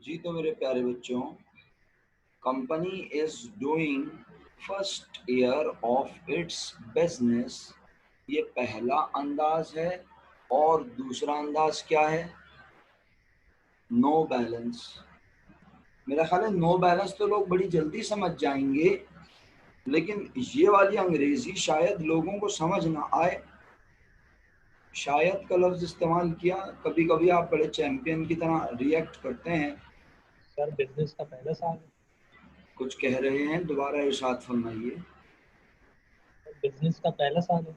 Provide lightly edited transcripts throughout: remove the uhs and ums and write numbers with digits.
जी तो मेरे प्यारे बच्चों, company is doing first year of its business, ये पहला अंदाज है। और दूसरा अंदाज क्या है? No balance. मेरा ख्याल है नो बैलेंस तो लोग बड़ी जल्दी समझ जाएंगे, लेकिन ये वाली अंग्रेजी शायद लोगों को समझ ना आए। शायद का लफ्ज इस्तेमाल किया, कभी कभी आप बड़े चैंपियन की तरह रिएक्ट करते हैं। सर बिजनेस का पहला साल है। कुछ कह रहे हैं, दोबारा इरशाद फरमाइए। बिजनेस का पहला साल है।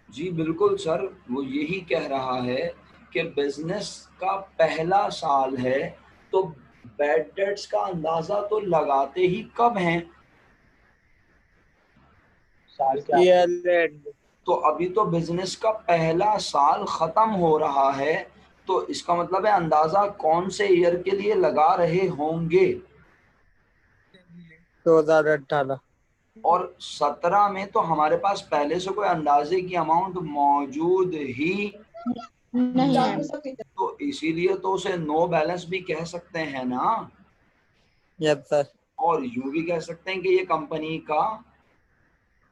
जी बिल्कुल सर, वो यही कह रहा है कि बिजनेस का पहला साल है, तो बैड डेट्स का अंदाजा तो लगाते ही कब हैं? साल के आखिर। तो अभी तो बिजनेस का पहला साल खत्म हो रहा है, तो इसका मतलब है अंदाजा कौन से ईयर के लिए लगा रहे होंगे? 2018। और 17 में तो हमारे पास पहले से कोई अंदाजे की अमाउंट मौजूद ही नहीं है, तो इसीलिए तो उसे नो बैलेंस भी कह सकते हैं ना। यस सर, और यूं भी कह सकते हैं कि ये कंपनी का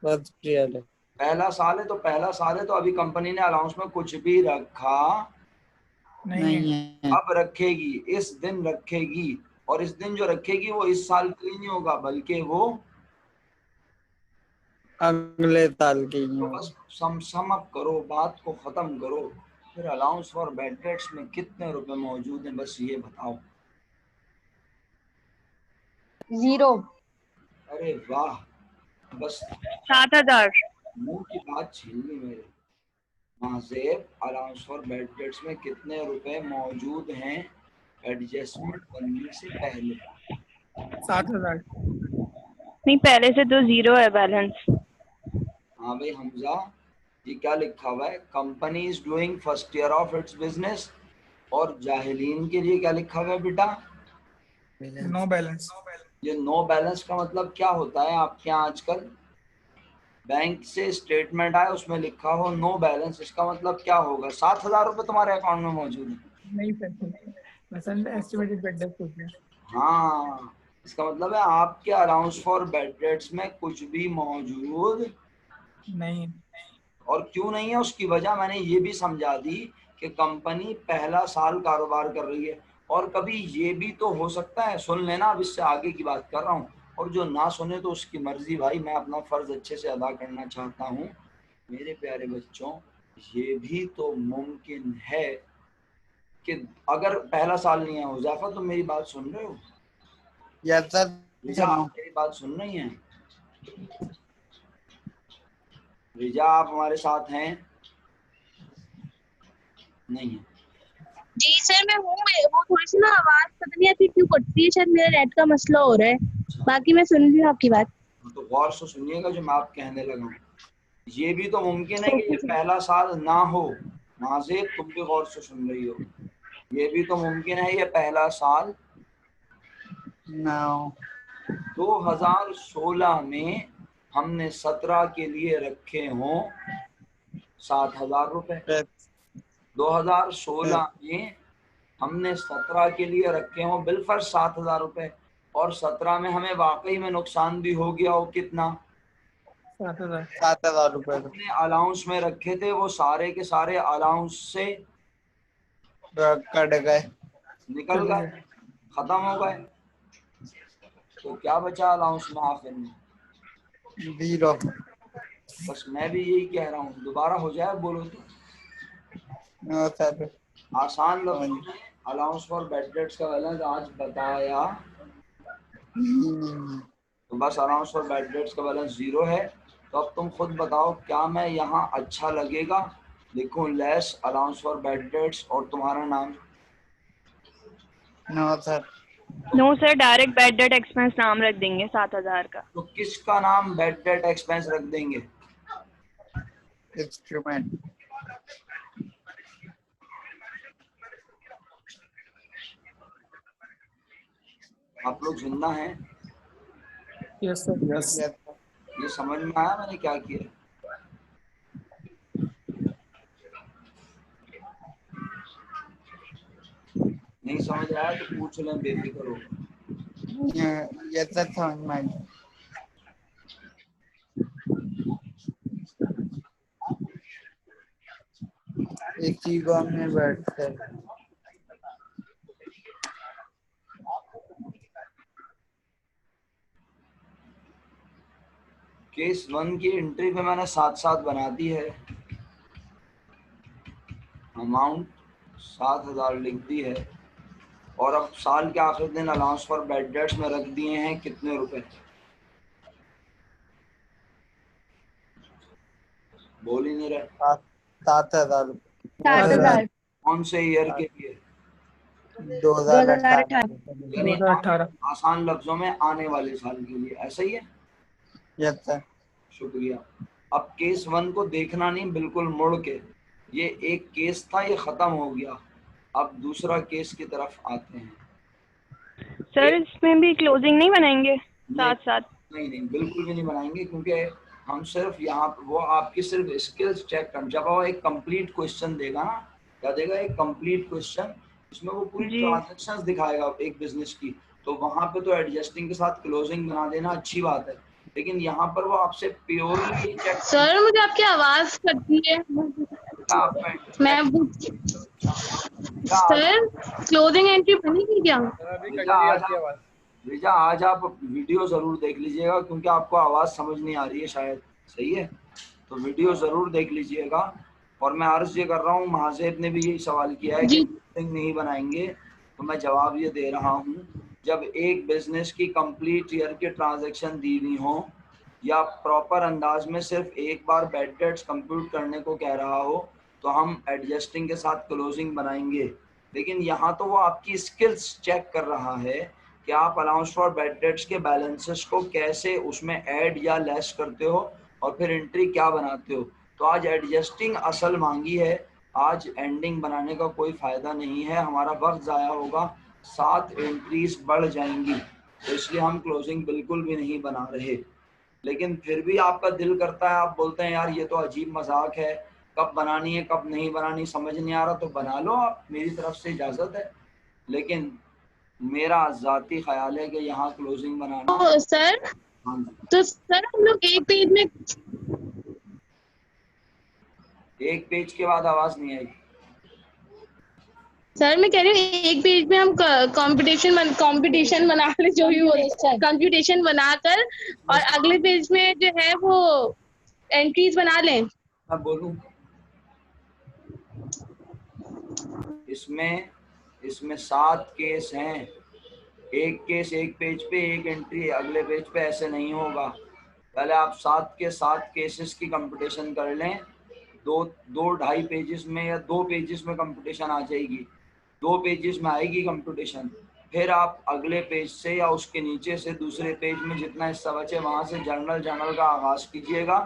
फर्स्ट ईयर है। पहला साल है। तो पहला साल है तो अभी कंपनी ने अलाउंस में कुछ भी रखा नहीं है, अब रखेगी, इस दिन रखेगी। और इस दिन जो रखेगी वो इस साल के लिए नहीं होगा, बल्कि वो अगले साल की तो बस सम अप करो, बात को खत्म करो। फिर अलाउंस फॉर बैड डेट्स में कितने रुपए मौजूद हैं, बस ये बताओ। 0। अरे वाह, बस 7,000। मुंह की बात छीन ली मेरे। महाजेब, अलाउंस फॉर बैड डेट्स में कितने रुपए मौजूद हैं एडजस्टमेंट बनने से पहले? 7,000। नहीं, पहले से तो 0 है बैलेंस। हाँ भाई हमजा, ये क्या लिखा हुआ है? Company is doing first year of its business. और जाहिलीन के लिए क्या लिखा हुआ है बेटा? No balance. ये नो बैलेंस का मतलब क्या होता है आपके यहाँ आजकल? बैंक से स्टेटमेंट आया, उसमें लिखा हो नो बैलेंस, इसका मतलब क्या होगा? 7,000 रुपए तुम्हारे अकाउंट में मौजूद है? नहीं सर, एस्टिमेटेड बैड डेट पूछ रहे हैं। हाँ, इसका मतलब है आपके अलाउंस फॉर बैड डेट्स में कुछ भी मौजूद नहीं। और क्यों नहीं है उसकी वजह मैंने ये भी समझा दी कि कंपनी पहला साल कारोबार कर रही है। और कभी ये भी तो हो सकता है, सुन लेना, अब इससे आगे की बात कर रहा हूँ, और जो ना सुने तो उसकी मर्जी भाई, मैं अपना फर्ज अच्छे से अदा करना चाहता हूँ। मेरे प्यारे बच्चों, ये भी तो मुमकिन है कि अगर पहला साल नहीं है, हुज़ैफा तुम मेरी बात सुन रहे हो? यस सर, रिजा आप मेरी बात सुन रही हैं? रिजा आप हमारे साथ हैं? नहीं है। जी सर, मैं हूँ। वो थोड़ी सी ना आवाज पता नहीं आती क्यों कटती है, शायद मेरा नेट का मसला हो रहा है। बाकी मैं सुन रही हूँ आपकी बात। तो गौर से सुनिएगा जो मैं आप कहने लगा हूँ। ये भी तो मुमकिन है कि ये पहला साल ना हो। नाज़िर तुम भी गौर से सुन रही हो, ये भी तो मुमकिन है ये पहला साल नो। 2016 में हमने 17 के लिए रखे हों 7,000 रुपए। 2016 में हमने 17 के लिए रखे हों बिलफर्ज 7,000 रुपए, और 17 में हमें वाकई में नुकसान भी हो गया हो। कितना? 7,000 रुपए अपने अलाउंस में रखे थे, वो सारे के सारे अलाउंस से कट गए, निकल गए, खत्म हो गए। तो क्या बचा अलाउंस में आखिर में? 0। बस मैं भी यही कह रहा हूँ, दोबारा हो जाए बोलो तो। नो सर, आसान लफ्जों में अलाउंस फॉर बैड डेट्स का बैलेंस आज बताया, तो बस अलाउंस फॉर बैड डेट्स का बैलेंस 0 है। तो अब तुम खुद बताओ, क्या मैं यहाँ अच्छा लगेगा लिखूं less allowance for bad debts और तुम्हारा नाम? No sir. No sir, direct bad debt expense नाम रख देंगे 7,000 का। तो किसका नाम बैड डेट एक्सपेंस रख देंगे? इंस्ट्रूमेंट। आप लोग जिंदा हैं? Yes sir. यस। ये समझ में आया मैंने क्या किया? नहीं समझ आया तो पूछ लें, बेफिक्र हो। ये सर समझ में आई। एक चीज में बैठ कर केस 1 की एंट्री पे मैंने 7-7 बना दी है, अमाउंट 7,000 लिख दी है, और अब साल के आखिरी दिन अलाउंस फॉर बैड डेट्स में रख दिए हैं कितने रुपए? बोल ही नहीं रहे। 7,000 7,000 कौन से ईयर के लिए? 2018। 2018 यानी 2018। आसान लफ्जों में आने वाले साल के लिए, ऐसा ही है। Yes sir. शुक्रिया। अब केस 1 को देखना नहीं, बिल्कुल मुड़ के, ये एक केस था, ये खत्म हो गया। अब दूसरा केस की तरफ आते हैं। सर इसमें भी क्लोजिंग नहीं बनाएंगे साथ साथ? नहीं नहीं, बिल्कुल भी नहीं बनाएंगे, क्योंकि हम सिर्फ यहाँ वो आपकी सिर्फ स्किल्स चेक कर, जब वो एक कंप्लीट क्वेश्चन देगा ना, क्या देगा? एक कंप्लीट क्वेश्चन, उसमें वो पूरी जी। ट्रांजैक्शंस दिखाएगा एक बिजनेस की, तो वहां पे तो एडजस्टिंग के साथ क्लोजिंग बना देना अच्छी बात है, लेकिन यहाँ पर वो आपसे प्योरली चेक सर मुझे आपकी आवाज कटती है। मैं सर क्लोजिंग एंट्री बनेगी क्या? रिजा आज आप वीडियो जरूर देख लीजिएगा, क्योंकि आपको आवाज समझ नहीं आ रही है शायद, सही है? तो वीडियो जरूर देख लीजिएगा। और मैं अर्ज ये कर रहा हूँ, महाजेब ने भी यही सवाल किया है कि क्लोजिंग नहीं बनाएंगे, तो मैं जवाब ये दे रहा हूँ, जब एक बिजनेस की कंप्लीट ईयर की ट्रांजैक्शन दी हुई हो, या प्रॉपर अंदाज में सिर्फ एक बार बैड डेट्स कंप्यूट करने को कह रहा हो, तो हम एडजस्टिंग के साथ क्लोजिंग बनाएंगे। लेकिन यहाँ तो वो आपकी स्किल्स चेक कर रहा है कि आप अलाउंस फॉर बैड डेट्स के बैलेंसेस को कैसे उसमें ऐड या लेस करते हो, और फिर एंट्री क्या बनाते हो। तो आज एडजस्टिंग असल मांगी है, आज एंडिंग बनाने का कोई फायदा नहीं है, हमारा वक्त ज़ाया होगा, 7 एंट्रीज बढ़ जाएंगी, तो इसलिए हम क्लोजिंग बिल्कुल भी नहीं बना रहे। लेकिन फिर भी आपका दिल करता है, आप बोलते हैं यार ये तो अजीब मजाक है, कब बनानी है कब नहीं बनानी समझ नहीं आ रहा, तो बना लो आप, मेरी तरफ से इजाज़त है। लेकिन मेरा ज़ाती ख्याल है कि यहाँ क्लोजिंग बनाना। तो सर हाँ जी, तो सर हम लोग एक पेज में, एक पेज के बाद आवाज़ नहीं आई। सर मैं कह रही हूँ एक पेज में हम कंपटीशन बना ले, जो भी हो कंप्यूटेशन बनाकर, और अगले पेज में जो है वो एंट्रीज बना लें। मैं बोलूँ, इसमें 7 केस हैं, एक केस एक पेज पे, एक एंट्री अगले पेज पे, ऐसे नहीं होगा। पहले आप 7 के 7 केसेस की कंपटीशन कर लें, दो 2.5 पेजेस में या 2 पेजेस में कंपटीशन आ जाएगी, 2 पेजेस में आएगी कंपटीशन, फिर आप अगले पेज से या उसके नीचे से दूसरे पेज में जितना हिस्सा बचे वहां से जर्नल का आगाज कीजिएगा,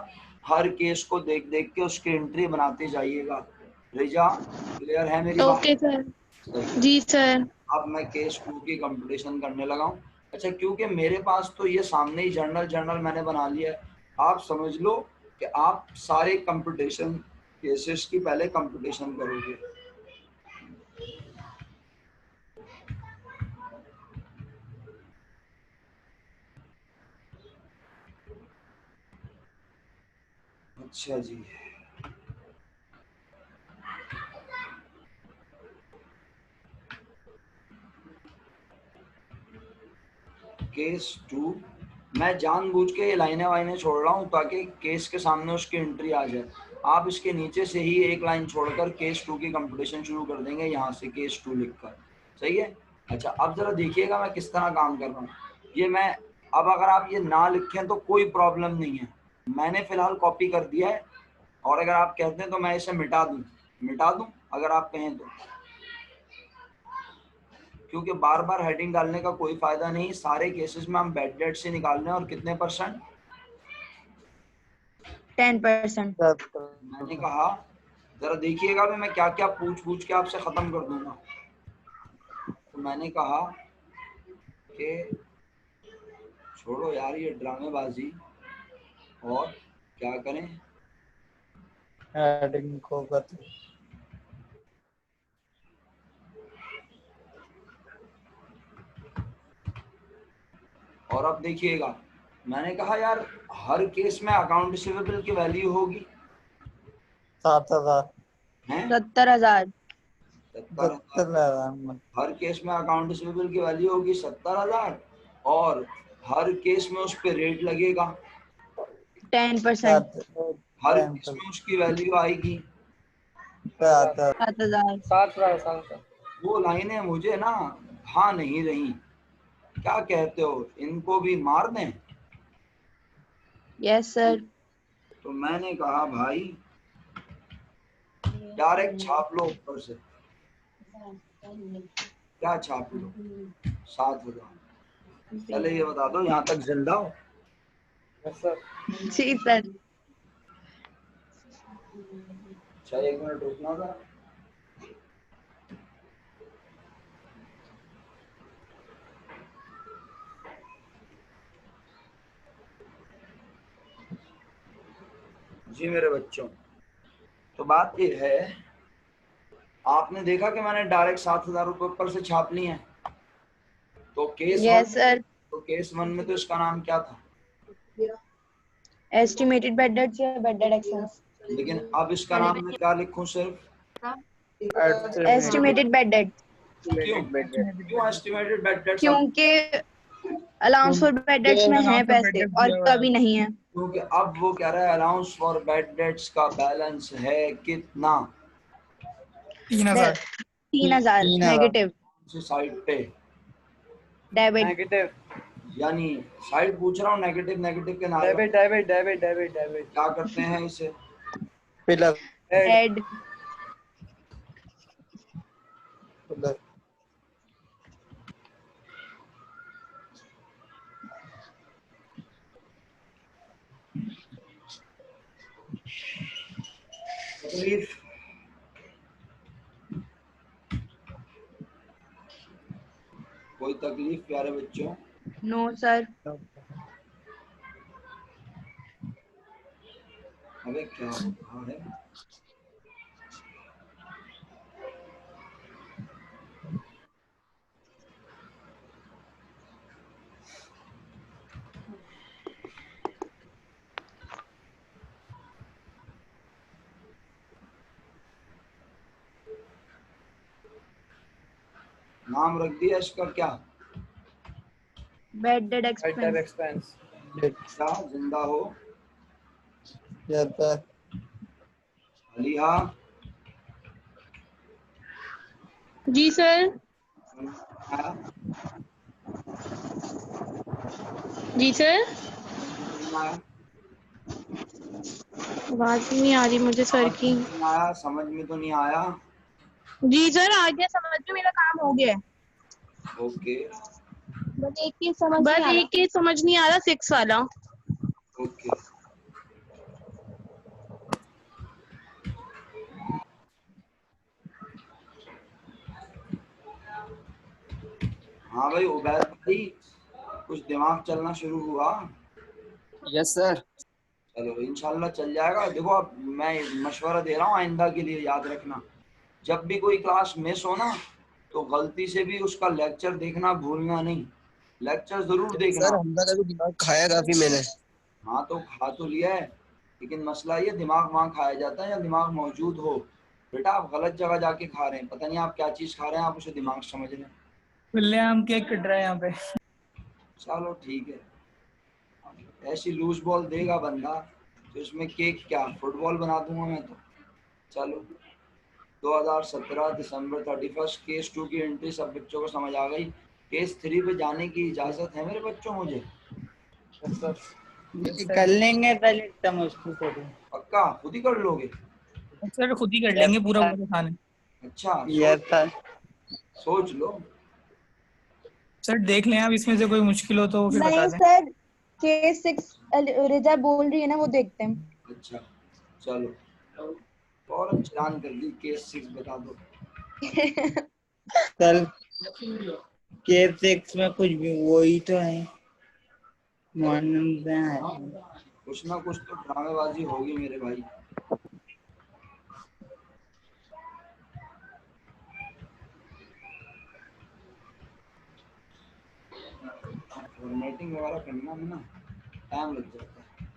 हर केस को देख देख के उसकी एंट्री बनाते जाइएगा। रिजा, क्लियर है मेरी बात? Okay sir. जी सर। अब मैं केस 2 की कंपटीशन करने लगा हूँ। अच्छा, क्योंकि मेरे पास तो ये सामने ही जर्नल मैंने बना लिया है, आप समझ लो कि आप सारे कंपटीशन केसेस की पहले कंपटीशन करोगे। अच्छा जी, केस 2 मैं जानबूझ के ये लाइनें वाइनें छोड़ रहा हूँ ताकि केस के सामने उसकी एंट्री आ जाए। आप इसके नीचे से ही एक लाइन छोड़कर केस 2 की कंपटीशन शुरू कर देंगे, यहाँ से केस 2 लिखकर, सही है? अच्छा, अब जरा देखिएगा मैं किस तरह काम कर रहा हूँ। ये मैं, अब अगर आप ये ना लिखें तो कोई प्रॉब्लम नहीं है, मैंने फिलहाल कॉपी कर दिया है, और अगर आप कहते हैं तो मैं इसे मिटा दूं अगर आप कहें तो, क्योंकि बार बार हेडिंग डालने का कोई फायदा नहीं। सारे केसेस में हम बैड डेट से निकाल रहे हैं, और कितने %? 10%। मैंने कहा जरा देखिएगा भी मैं क्या क्या पूछ के आपसे खत्म कर दूंगा। तो मैंने कहा कि छोड़ो यार ये ड्रामेबाजी, और क्या करें, हेडिंग को कर और अब देखिएगा, मैंने कहा यार हर केस में अकाउंट रिसीवेबल की वैल्यू होगी 7,000 हैं 70,000। 70,000। 70,000 हर केस में अकाउंट रिसीवेबल की वैल्यू होगी 70,000 और हर केस में उस पे रेट लगेगा, 10%। हर केस में उसकी वैल्यू आएगी। 7,000। 7,000। वो लाइनें मुझे ना भा नहीं रही, क्या कहते हो, इनको भी मार दें? Yes sir. तो मैंने कहा भाई डायरेक्ट छाप लो ऊपर से, क्या छाप लो? 7,000। पहले ये बता दो यहाँ तक जिंदा हो? जी सर। अच्छा 1 मिनट रुकना था। जी मेरे बच्चों, तो बात ये है, आपने देखा कि मैंने डायरेक्ट 7,000 रुपये ऊपर से छाप लिए हैं। तो यस सर। केस 1 में तो इसका नाम क्या था? एस्टिमेटेड बेड डेट्स या बेड डेट एक्सपेंस। लेकिन अब इसका नाम मैं क्या लिखूं सिर्फ? Estimated bed date. क्यों क्यों एस्टिमेटेड बेड डेट्स? क्योंकि अलाउंस फॉर बेड डेट्स में है पैसे और कभी नहीं है। क्योंकि अब वो कह रहा है अलाउंस फॉर बेड डेट्स का बैलेंस है कितना? 3,000। 3,000 नेगेटिव साइड पे डेबिट। यानी साइड पूछ रहा हूँ, नेगेटिव के नाम डेबिट। क्या करते हैं इसे? Pillar head. पिलर तकलीफ कोई तकलीफ प्यारे बच्चों? No sir. अबे क्या हो रहा है? नाम रख दिया इसका क्या? Bed date expense. क्या जिंदा हो? यस सर अलीहा जी सर। आया? जी सर। आया? आवाज ही नहीं आ रही मुझे सर की। आया? समझ में तो नहीं आया? जी सर आ गया समझ में, मेरा काम हो गया है। ओके बस एक केस समझ नहीं आ रहा 6 वाला। ओके। हाँ भाई उबैद भाई, कुछ दिमाग चलना शुरू हुआ? Yes sir. चलो इंशाल्लाह चल जाएगा। देखो अब मैं मशवरा दे रहा हूँ, आइंदा के लिए याद रखना, जब भी कोई क्लास मिस हो ना तो गलती से भी उसका लेक्चर देखना भूलना नहीं, लेक्चर जरूर देखना। सर हमला का भी दिमाग खाया काफी मैंने। हाँ तो खा तो लिया है, लेकिन मसला ये दिमाग वहाँ खाया जाता है या दिमाग मौजूद हो। बेटा आप गलत जगह जाके खा रहे हैं, पता नहीं आप क्या चीज़ खा रहे हैं, आप उसे दिमाग समझ रहे हैं। खुलेआम केक कट रहा है यहाँ पे। चलो ठीक है, ऐसी लूज बॉल देगा बंदा तो इसमें केक क्या फुटबॉल बना दूंगा मैं तो। चलो 2017 दिसंबर 31 केस 2 की एंट्री सब बच्चों को समझ आ गई। केस 3 पे जाने की इजाज़त है मेरे बच्चों मुझे? कर लेंगे पहले इतना मुश्किल करो। पक्का खुद ही कर लोगे? सर खुद ही कर लेंगे पूरा पूरा खाना। अच्छा यस सर सोच लो। सर देख लें आप, इसमें से कोई मुश्किल हो तो फिर बता नहीं दें। सर, केस 6 रिजा बोल रही है ना, वो देखते हैं। अच्छा चलो फौरन चलान कर दी, केस 6 बता दो। सर केस 6 में कुछ भी वही तो है, मॉर्निंग में है। कुछ ना कुछ तो ड्रामेबाजी होगी मेरे भाई। फॉर्मेटिंग वगैरह करना में ना टाइम लग जाता है।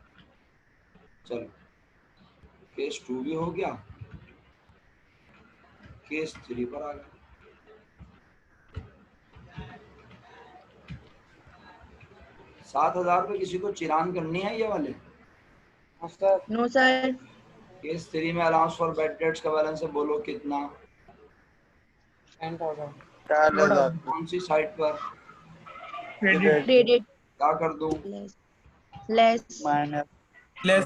चलो केस 2 भी हो गया, केस 3 पर आ गया। $7,000 पे किसी को चिरान करनी है ये वाले? No sir. केस 3 में अलाउंस फॉर बैड डेट्स का बैलेंस है, बोलो कितना? 10,000। 4,000 कौन सी साइड पर? क्रेडिट क्रेडिट क्या कर दूं? लेस। Minus less.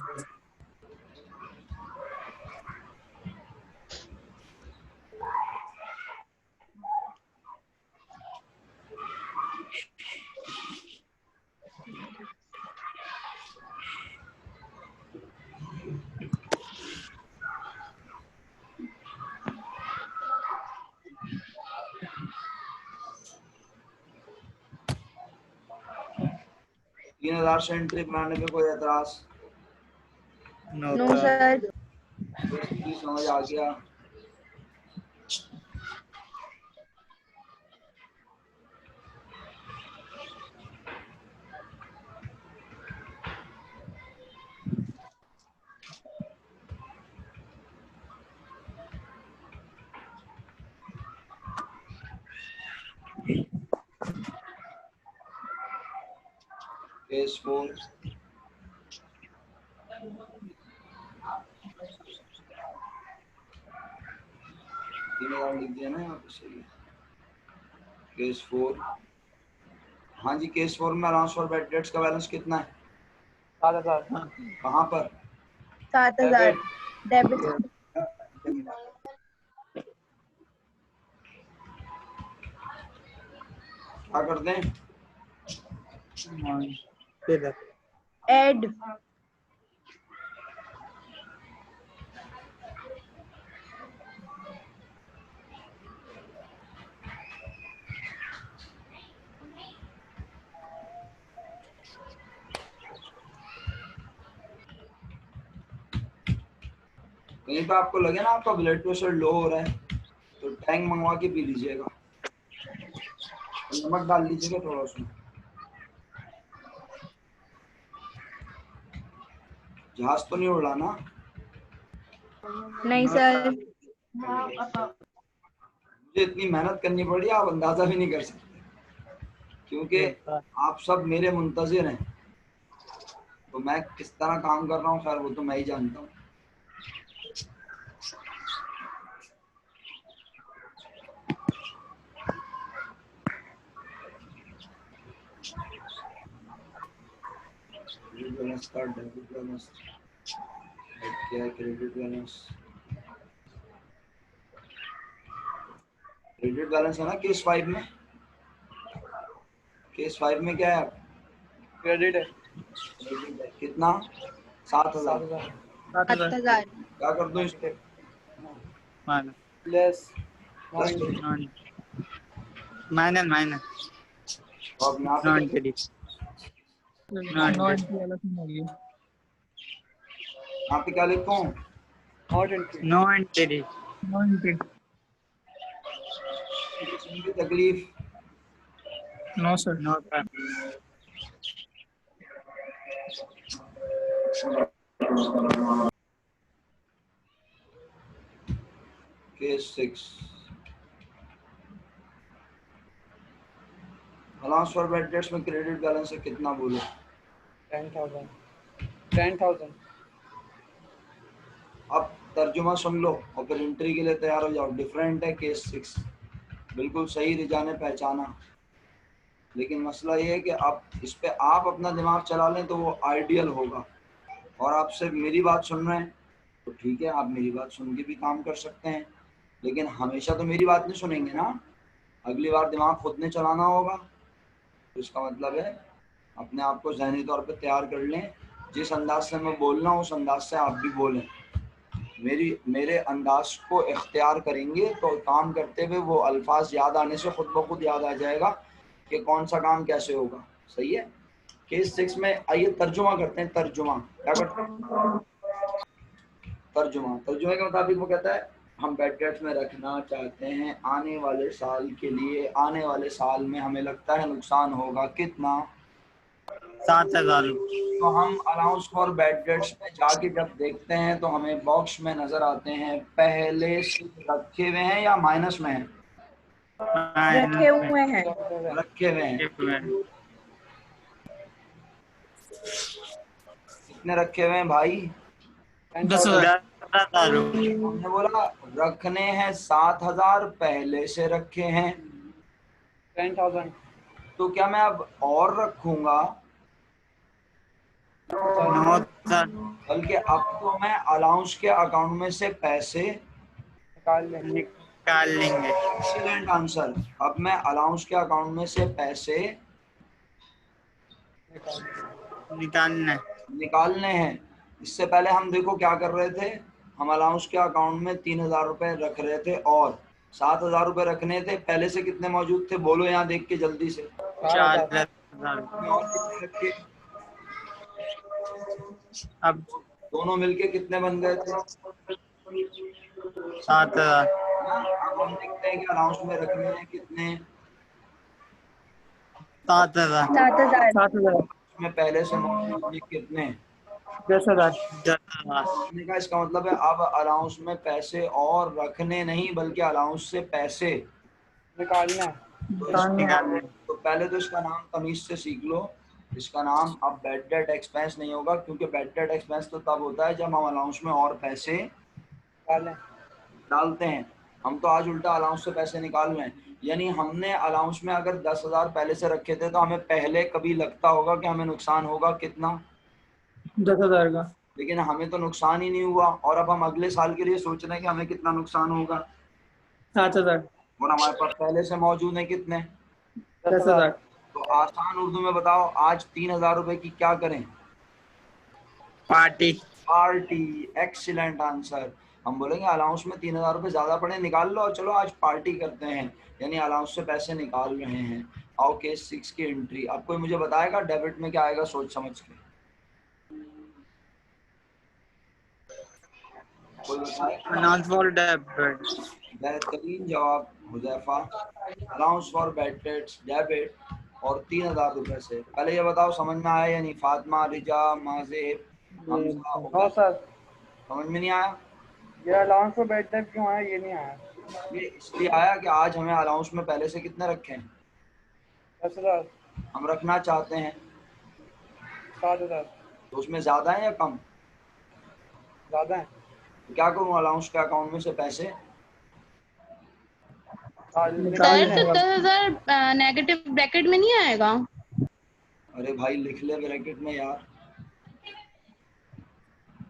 $3,000 से एंट्री बनाने पे कोई एतराज? No no sir. केस 3 समझ आ गया। केस 4 $3,000 लिख दिया ना यहाँ पे, सही है। केस 4, हाँ जी, केस 4 में अलाउंस फॉर बैड डेट्स का बैलेंस कितना है? 7,000। कहाँ पर? 7,000 डेबिट। क्या कर दें? ऐड। कहीं पे आपको लगे ना आपका ब्लड प्रेशर लो हो रहा है तो टैंक मंगवा के पी लीजिएगा, नमक डाल लीजिएगा थोड़ा उसमें। जहाज तो नहीं उड़ा ना? नहीं सर। मुझे इतनी मेहनत करनी पड़ी, आप अंदाजा भी नहीं कर सकते, क्योंकि आप सब मेरे मुंतजिर हैं, तो मैं किस तरह काम कर रहा हूँ खैर वो तो मैं ही जानता हूँ। क्रेडिट बैलेंस का डेबिट बैलेंस क्या है? क्रेडिट बैलेंस है ना केस 5 में? केस 5 में क्या है? क्रेडिट है। क्रेडिट है कितना? 7,000। 7,000 क्या कर दूं इसको? लेस। माइनस तो अब यहाँ पे नॉन क्या- क्रेडिट नो एंट्री वाला सीन हो गया। यहाँ पे क्या लिखूं? Not entry. No credit no entry. किसी की तकलीफ? No sir. No case 6 allowance for bad debts में क्रेडिट बैलेंस है कितना, बोलो? 10,000। 10,000। अब तर्जुमा सुन लो और फिर एंट्री के लिए तैयार हो जाओ। डिफरेंट है केस 6, बिल्कुल सही रिजा ने पहचाना, लेकिन मसला ये है कि अब इस पे आप अपना दिमाग चला लें तो वो आइडियल होगा। और आप सिर्फ मेरी बात सुन रहे हैं तो ठीक है, आप मेरी बात सुन के भी काम कर सकते हैं, लेकिन हमेशा तो मेरी बात नहीं सुनेंगे ना, अगली बार दिमाग खुद ने चलाना होगा। तो इसका मतलब है अपने आप को ज़हनी तौर पे तैयार कर लें, जिस अंदाज से मैं बोल रहा हूँ उस अंदाज से आप भी बोलें। मेरे अंदाज को इख्तियार करेंगे तो काम करते हुए वो अल्फाज याद आने से खुद ब खुद याद आ जाएगा कि कौन सा काम कैसे होगा। सही है। केस 6 में आइए तर्जुमा करते हैं। तर्जुमा क्या करते हैं? तर्जुमे के मुताबिक वो कहता है हम बैड डेट्स में रखना चाहते हैं आने वाले साल के लिए, आने वाले साल में हमें लगता है नुकसान होगा कितना, 7,000। तो हम अलाउंस फॉर बैड डेट्स में जाके जब देखते हैं तो हमें बॉक्स में नजर आते हैं पहले से रखे हुए हैं या माइनस में हैं? रखे हुए हैं। रखे हुए हैं। कितने रखे हुए हैं भाई? 10,000। हमने बोला रखने हैं 7,000, पहले से रखे हैं। 10,000। तो क्या मैं अब और रखूंगा? 9,000 बल्कि अब तो मैं अलाउंस के अकाउंट में से पैसे निकाल लेंगे। निकाल लेंगे। Excellent answer. अब मैं अलाउंस के अकाउंट में से पैसे निकालने हैं। इससे पहले हम देखो क्या कर रहे थे, हम अलाउंस के अकाउंट में 3,000 रुपए रख रहे थे और 7,000 रुपए रखने थे। पहले से कितने मौजूद थे बोलो यहाँ देख के जल्दी से। 4,000। और कितने रखे? अब दोनों मिलके कितने बन गए थे? 7,000। अब हम देखते हैं कि अलाउंस में रखने हैं कितने? 7,000। 7,000। 7,000। में पहले से मौजूद हैं कितने? 10,000। 10,000। का इसका मतलब है अब अलाउंस में पैसे और रखने नहीं बल्कि अलाउंस से पैसे निकालना है। तो पहले तो इसका नाम तमीज से सीख लो। इसका नाम अब बैड डेट एक्सपेंस नहीं होगा, क्योंकि बैड डेट एक्सपेंस तो तब होता है जब हम अलाउंस में और पैसे डालते हैं। हम तो आज उल्टा अलाउंस से पैसे निकाल रहे हैं। यानी हमने अलाउंस में अगर 10,000 पहले से रखे थे तो हमें पहले कभी लगता होगा कि हमें नुकसान होगा कितना? 10,000 का। लेकिन हमें तो नुकसान ही नहीं हुआ और अब हम अगले साल के लिए सोच रहे हैं कि हमें कितना नुकसान होगा। 7,000। और हमारे पास पहले से मौजूद है कितने? 10,000। तो आसान उर्दू में बताओ, आज 3,000 रुपए की क्या करें? पार्टी। पार्टी। Excellent answer. हम बोलेंगे अलाउंस में 3,000 रुपए ज्यादा पड़े, निकाल लो और चलो आज पार्टी करते हैं, यानी अलाउंस से पैसे निकाल रहे हैं। आओ केस 6 की एंट्री। अब कोई मुझे बताएगा डेबिट में क्या आएगा सोच समझ के? कोई बताएगा? Allowance for debit. बेहतरीन जवाब Huzaifa. Allowance for bad dates debit और 3,000 रुपए से। पहले ये बताओ समझ में आया या नहीं? फातिमा, रिजा, माजिद, हमजा, सर समझ में नहीं आया? ये अलाउंस फॉर बैड डेट क्यों आया? ये नहीं आया। ये इसलिए आया कि आज हमें अलाउंस में पहले से कितने रखे हैं? 10,000। हम रखना चाहते हैं 7,000। तो उसमें ज्यादा है या कम? ज्यादा है। तो क्या करूं अलाउंस के अकाउंट में से पैसे? सर तो 10,000 नेगेटिव ब्रैकेट में नहीं आएगा? अरे भाई लिख ले ब्रैकेट में यार,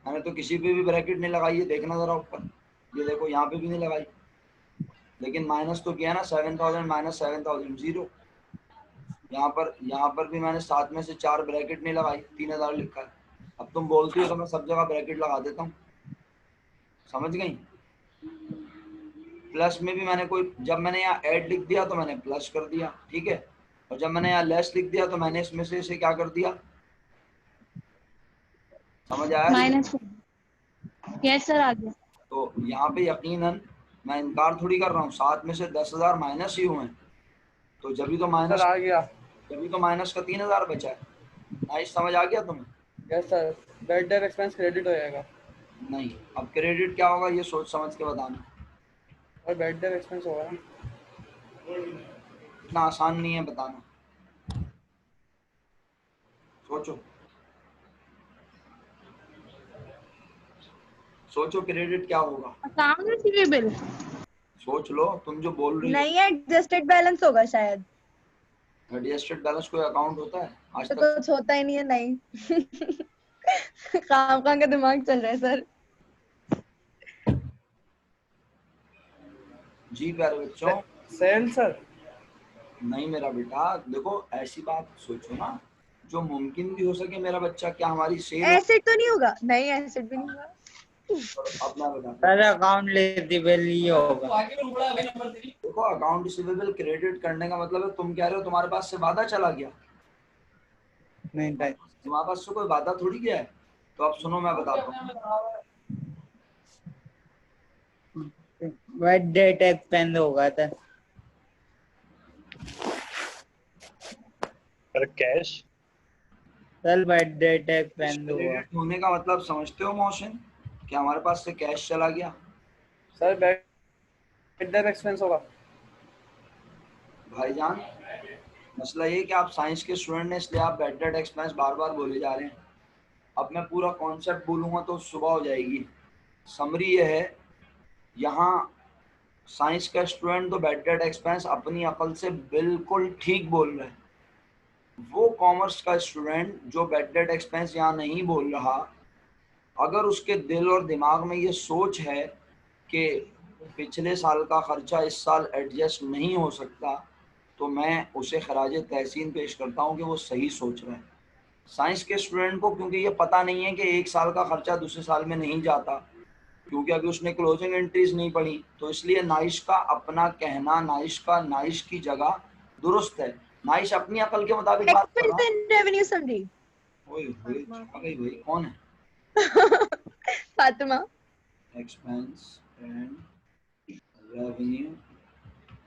मैंने तो किसी पे भी ब्रैकेट नहीं लगाई है, देखना जरा ऊपर, ये देखो यहाँ पे भी नहीं लगाई, लेकिन माइनस तो किया ना। 7,000 माइनस 7,000 जीरो। यहाँ पर भी मैंने 7 में से 4 ब्रैकेट नहीं लगाई, 3,000 लिखा है। अब तुम बोलती हो तो मैं सब जगह ब्रैकेट लगा देता हूँ, समझ गई? प्लस में भी मैंने कोई, जब मैंने यहाँ ऐड लिख दिया तो मैंने प्लस कर दिया, ठीक है, और जब मैंने यहाँ लेस लिख दिया तो मैंने इसमें से इसे क्या कर दिया? समझ आया? माइनस। यस सर, आ गया। तो यहाँ पे यकीनन मैं इनकार थोड़ी कर रहा हूँ, 7 में से 10,000 माइनस ही हुए हैं, तो जब तो माइनस आ गया। जब तो माइनस का 3,000 बचा है। नाइस, समझ आ गया तुम्हें? Yes sir, bad debt expense credit हो जाएगा। नहीं, अब क्रेडिट क्या होगा ये सोच समझ के बताना। और बैड डेट एक्सपेंस होगा ना। इतना आसान नहीं है बताना, सोचो सोचो क्रेडिट क्या होगा, अकाउंट रिसीवेबल। सोच लो, तुम जो बोल रही हो। नहीं, एडजस्टेड बैलेंस होगा शायद। एडजस्टेड बैलेंस कोई अकाउंट होता है आज तो तक? कुछ होता ही नहीं है। नहीं काम का दिमाग चल रहा है सर। जी प्यारे बच्चों। Sale sir. नहीं मेरा बेटा, देखो ऐसी बात सोचो ना जो मुमकिन भी हो सके। मेरा बच्चा, क्या हमारी सेल एसिड तो नहीं होगा? नहीं, एसिड भी नहीं होगा। अपना बता। सर अकाउंट रिसीवेबल ही होगा। देखो अकाउंट रिसीवेबल क्रेडिट करने का मतलब है, तुम कह रहे हो तुम्हारे पास से वादा चला गया, नहीं तुम्हारे पास से कोई वादा थोड़ी गया है। तो अब सुनो मैं बताता हूँ। बैड डेट एक्सपेंस होगा था। Cash sir bad debt expense हुआ। क्रेडिट होने का मतलब समझते हो मोहसिन, कि हमारे पास से कैश चला गया। सर बैड डेट एक्सपेंस होगा। भाईजान मसला ये कि आप साइंस के स्टूडेंट हैं, इसलिए आप बैड डेट एक्सपेंस बार बार बोले जा रहे हैं। अब मैं पूरा कॉन्सेप्ट बोलूँगा तो सुबह हो जाएगी। समरी ये है, यहाँ साइंस का स्टूडेंट तो बैड डेट एक्सपेंस अपनी अकल से बिल्कुल ठीक बोल रहा है। वो कॉमर्स का स्टूडेंट जो बैड डेट एक्सपेंस यहाँ नहीं बोल रहा, अगर उसके दिल और दिमाग में ये सोच है कि पिछले साल का खर्चा इस साल एडजस्ट नहीं हो सकता, तो मैं उसे खराज तहसीन पेश करता हूँ कि वो सही सोच रहा है। साइंस के स्टूडेंट को क्योंकि ये पता नहीं है कि एक साल का खर्चा दूसरे साल में नहीं जाता, क्योंकि अभी उसने क्लोजिंग एंट्रीज नहीं पढ़ी, तो इसलिए नाइश का अपना कहना, नाइश की जगह दुरुस्त है। नाइश अपनी अकल के मुताबिक बात कर रहा है। Expense and revenue summary. ओए होए, आ गई भाई, कौन है? फातिमा। एक्सपेंस एंड रेवेन्यू,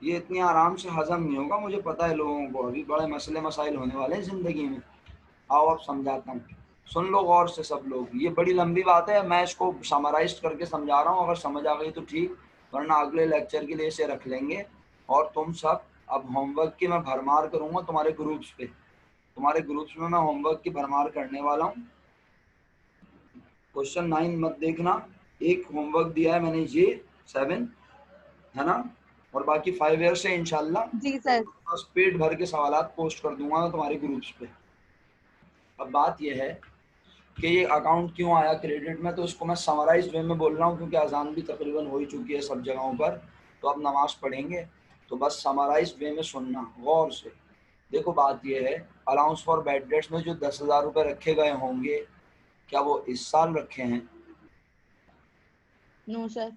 ये इतनी आराम से हजम नहीं होगा, मुझे पता है लोगों को अभी बड़े मसले मसाइल होने वाले हैं जिंदगी में। आओ अब समझाता हूँ, सुन लो गौर से सब लोग। ये बड़ी लंबी बात है, मैं इसको समराइज करके समझा रहा हूँ, अगर समझ आ गई तो ठीक, वरना अगले लेक्चर के लिए इसे रख लेंगे। और तुम सब अब होमवर्क की मैं भरमार करूँगा तुम्हारे ग्रुप्स पे, तुम्हारे ग्रुप्स में मैं होमवर्क की भरमार करने वाला हूँ। क्वेश्चन 9 मत देखना, एक होमवर्क दिया है मैंने ये 7, है ना, और बाकी 5 ईयर से इंशाल्लाह जी सर। बस पेट भर के सवालात पोस्ट कर दूंगा तुम्हारे ग्रुप्स पे। अब बात यह है कि ये अकाउंट क्यों आया क्रेडिट में, तो इसको मैं समराइज्ड वे में बोल रहा हूँ क्योंकि अजान भी तकरीबन हो ही चुकी है सब जगहों पर, तो अब नमाज पढ़ेंगे, तो बस समराइज्ड वे में सुनना गौर से। देखो बात यह है, अलाउंस फॉर बैड डेट्स में जो 10,000 रुपये रखे गए होंगे, क्या वो इस साल रखे हैं? No sir.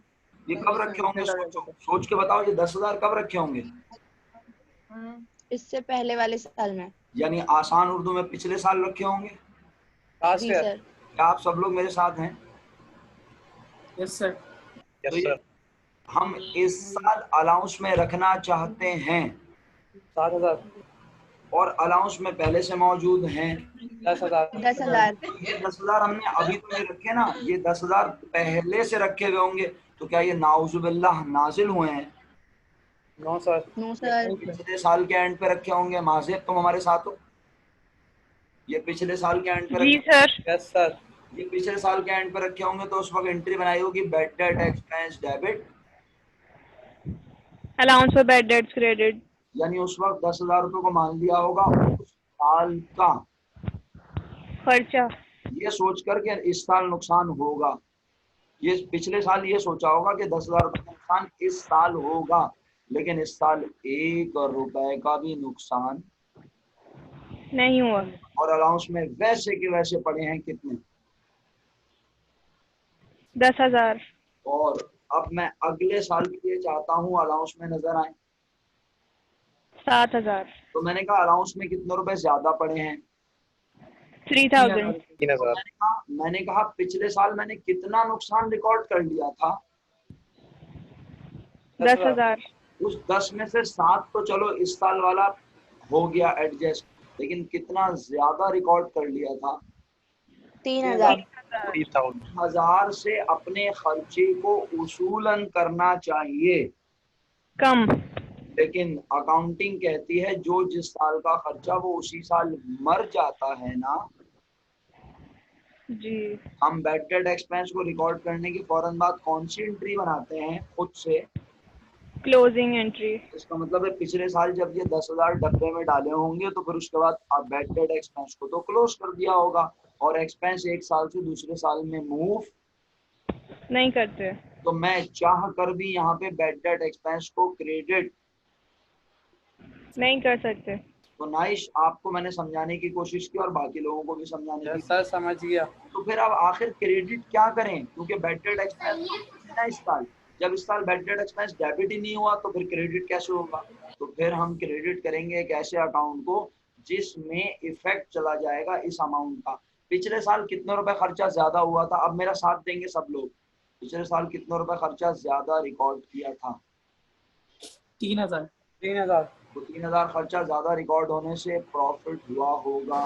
ये कब रखे होंगे? सोचो, सोच के बताओ, ये 10,000 कब रखे होंगे? इससे पहले वाले साल में। यानी आसान उर्दू में पिछले साल रखे होंगे। जी सर। क्या आप सब लोग मेरे साथ हैं? Yes sir. तो ये हम इस साल अलाउंस में रखना चाहते हैं 7,000। और अलाउंस में पहले से मौजूद हैं 10,000। 10,000। ये 10,000 हमने अभी तो नहीं रखे ना, ये 10,000 पहले से रखे हुए होंगे, तो क्या ये नाउजुबिल्लाह नाजिल हुए हैं? No sir. No sir. पिछले साल के एंड पे रखे होंगे। माजिद तुम हमारे साथ हो? ये पिछले साल के एंड पे जी सर। Yes sir. ये पिछले साल के एंड पे रखे होंगे, तो उस वक्त एंट्री बनाई होगी bad debt expense debit, allowance for bad dates credit, यानी उस वक्त 10,000 रुपये को मान लिया होगा उस साल का खर्चा। ये सोचकर के इस साल नुकसान होगा। ये पिछले साल ये सोचा होगा कि 10,000 रुपये का नुकसान इस साल होगा, लेकिन इस साल 1 रुपए का भी नुकसान नहीं हुआ। और अलाउंस में वैसे के वैसे पड़े हैं कितने? 10,000। और अब मैं अगले साल के लिए चाहता हूँ अलाउंस में नजर आए, 7,000। तो मैंने कहा अलाउंस में कितने रुपए ज्यादा पड़े हैं? 3,000। मैंने कहा पिछले साल मैंने कितना नुकसान रिकॉर्ड कर लिया था? 10,000। उस 10 में से 7 तो चलो इस साल वाला हो गया एडजस्ट, लेकिन कितना ज्यादा रिकॉर्ड कर लिया था? 3,000। 1,000 से अपने खर्चे को उसूलन करना चाहिए, कम। लेकिन अकाउंटिंग कहती है जो जिस साल का खर्चा वो उसी साल मर जाता है ना। जी। हम बैड डेट एक्सपेंस को रिकॉर्ड करने की फौरन बाद कौन सी एंट्री बनाते हैं खुद से? Closing entry. इसका मतलब है पिछले साल जब ये 10,000 डब्बे में डाले होंगे, तो फिर उसके बाद आप बैड डेट एक्सपेंस को तो क्लोज कर दिया होगा, और एक्सपेंस एक साल से दूसरे साल में मूव नहीं करते। तो मैं चाह कर भी यहाँ पे बैड डेट एक्सपेंस को क्रेडिट नहीं कर सकते। तो नाइश आपको मैंने समझाने की कोशिश की और बाकी लोगों को भी समझाने की। यस सर, समझ गया। तो फिर अब आखिर क्रेडिट क्या करें, क्योंकि बैड डेट एक्सपेंस इस साल, जब इस साल बैड डेट एक्सपेंस डेबिट ही नहीं हुआ तो फिर क्रेडिट कैसे होगा? तो फिर हम क्रेडिट करेंगे एक ऐसे अकाउंट को जिसमें इफेक्ट चला जाएगा इस अमाउंट का। पिछले साल कितने रुपए खर्चा ज्यादा हुआ था? अब मेरा साथ देंगे सब लोग। पिछले साल कितने रुपए खर्चा ज्यादा रिकॉर्ड किया था? 3,000। 3,000। तो 3,000 खर्चा ज्यादा रिकॉर्ड होने से प्रॉफिट हुआ होगा।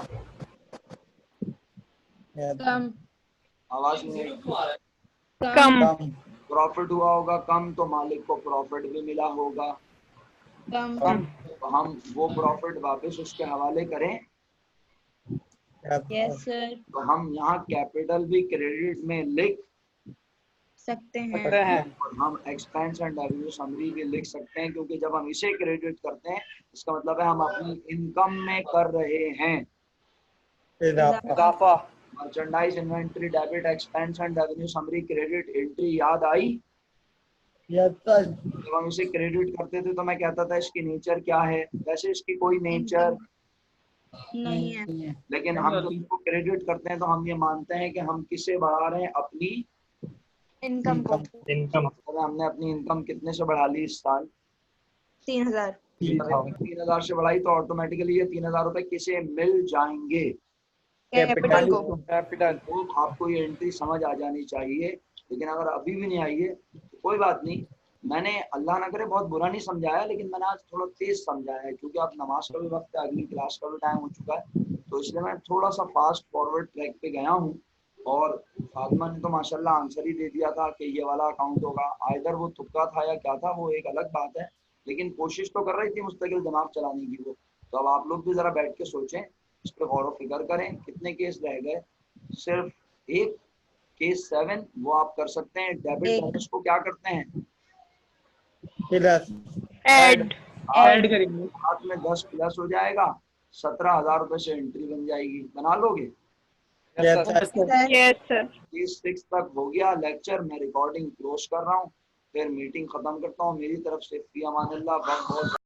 कम आवाज नहीं आई। कम कम प्रॉफिट हुआ होगा कम, तो मालिक को प्रॉफिट भी मिला होगा। कम तो हम वो प्रॉफिट वापस उसके हवाले करें। यस सर तो हम यहाँ कैपिटल भी क्रेडिट में लिख सकते हैं। सकते हैं। और हम एक्सपेंस एंड रेवेन्यू समरी भी लिख सकते हैं, क्योंकि जब हम इसे क्रेडिट करते हैं इसका मतलब है हम अपनी इनकम में कर रहे हैं। इजाफा। Merchandise inventory debit expense and revenue summary credit entry याद आई? Yes sir. जब हम इसे क्रेडिट करते थे तो मैं कहता था इसकी नेचर क्या है, वैसे इसकी कोई नेचर नहीं है। लेकिन हम जब इसको क्रेडिट करते हैं तो हम ये मानते हैं कि हम किसे बढ़ा रहे हैं, अपनी इनकम को इनकम तो हमने अपनी इनकम कितने से बढ़ा ली इस साल? 3000। 3000 से बढ़ाई तो ऑटोमेटिकली ये 3000 रुपए किसे मिल जाएंगे? कैपिटल को। कैपिटल। तो आपको ये एंट्री समझ आ जानी चाहिए, लेकिन अगर अभी भी नहीं आई है तो कोई बात नहीं। मैंने अल्लाह ना करे बहुत बुरा नहीं समझाया, लेकिन मैंने आज थोड़ा तेज समझाया है, क्योंकि अब नमाज का भी वक्त है, अगली क्लास का भी टाइम हो चुका है, तो इसलिए मैं थोड़ा सा फास्ट फॉरवर्ड ट्रैक पे गया हूँ। और फातिमा ने तो माशाल्लाह आंसर ही दे दिया था कि ये वाला अकाउंट होगा। आइदर वो तुक्का था या क्या था वो एक अलग बात है, लेकिन कोशिश तो कर रही थी मुस्तकिल दिमाग चलाने की वो। तो अब आप लोग भी जरा बैठ के सोचें, इस पर गौर फिक्र करें। कितने केस रह गए? सिर्फ एक केस 7 वो आप कर सकते हैं। डेबिट बैलेंस को क्या करते हैं? ऐड ऐड करेंगे। हाथ में 10 प्लस हो जाएगा, 17,000 रुपए से एंट्री बन जाएगी। बना लोगे? Yes sir. Yes sir case 6 तक हो गया लेक्चर। मैं रिकॉर्डिंग क्लोज कर रहा हूँ, फिर मीटिंग खत्म करता हूँ। मेरी तरफ से फी अमानिल्लाह। बहुत बहुत